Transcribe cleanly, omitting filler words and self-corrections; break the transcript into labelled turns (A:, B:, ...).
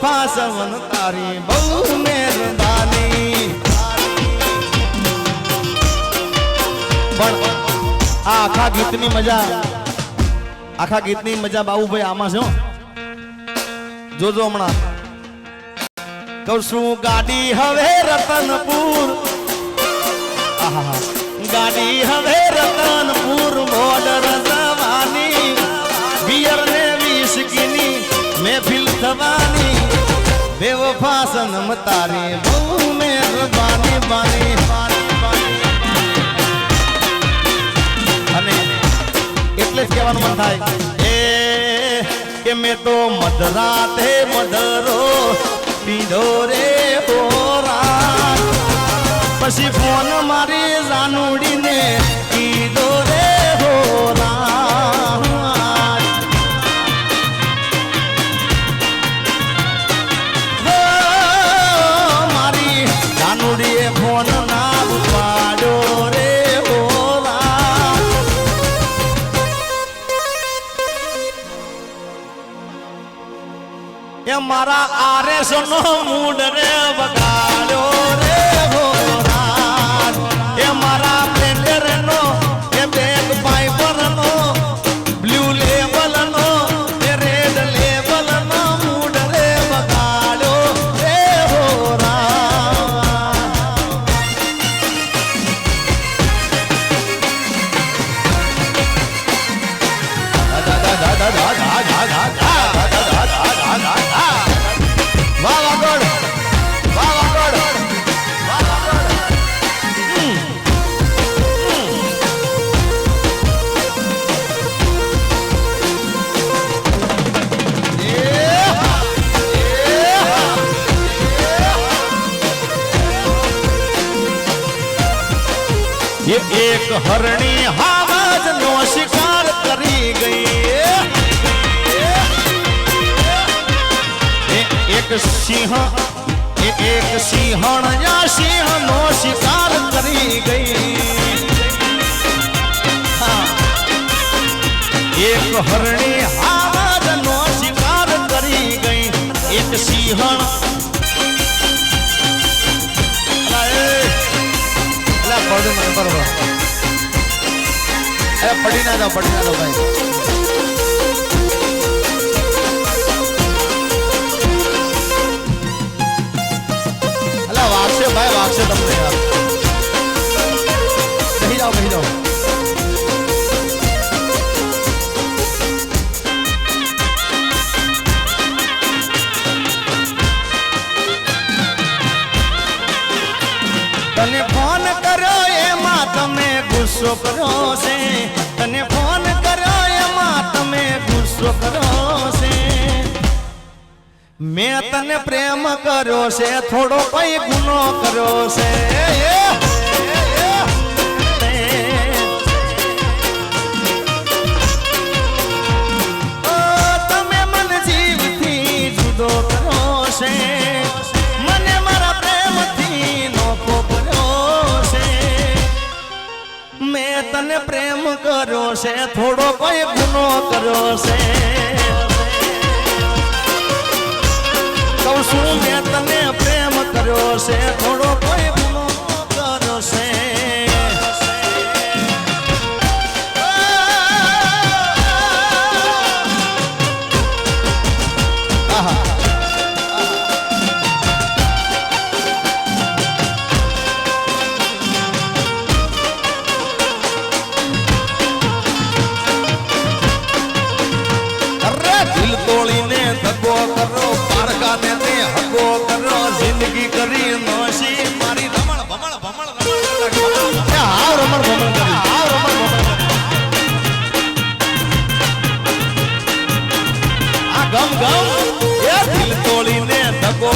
A: બેવફા સવન તારી બહુ મહેરબાની પણ આખા ગીતની મજા બાબુભાઈ આમાં છે જોજો હમણાં કહું છું ગાડી હવે રતનપુર ગાડી હવે રતનપુર બોર્ડર જવાની બિયર ને વિસ્કીની મહેફિલ થવાની બેવફા સનમ તારી બહુ મહેરબાની બાની અને એટલે જ કહેવાનું મન થાય કે મેં તો મધરાતે મધરો પીધો રે હોરા પછી ફોન મારી જાનુડીને કીધો રે હોરા મારી જાનુડીએ ફોન ના ઉપાડ્યો રે હોરા એ મારા આરએસ નો મૂડ રે બગાડ્યો રે હોરા એ મારા પ્લેન્ડર નો એ બેગ પાઇપર નો બ્લુ લેબલ નો એ રેડ લેબલ નો મૂડ રે બગાડ્યો રે હોરા એક હરણી હાવજ નો શિકાર કરી ગઈ એક સિંહ સિંહણ યા સિંહ નો શિકાર કરી ગઈ એક હરણી હાવજ નો શિકાર કરી ગઈ એક સિંહણ બરોબર પડી ના જાઓ ભાઈ અલા વાગશે ભાઈ વાગશે તમને યાર કહી જાઓ તને ફોન કર્યો એમાં તમે ગુસ્સો કર્યો છે તને ફોન કર્યો એમાં તમે ગુસ્સો કર્યો છે મેં તને પ્રેમ કર્યો છે થોડો કઈ ગુનો કર્યો છે તમે મને જીવથી જુદો કર્યો છે મને મારા પ્રેમથી નોખો મેં તને પ્રેમ કર્યો છે થોડો કોઈ ગુનો કર્યો છે કહું છું મેં તને પ્રેમ કર્યો છે થોડો કોઈ ગુનો કર્યો છે ધગો કરો પારકાને તે હગો કરો જિંદગી કરી નોશી મારી રમણ ભમણ હાવ રમણ ભમણ કરી આ ગમ એ દિલ તોડીને ધગો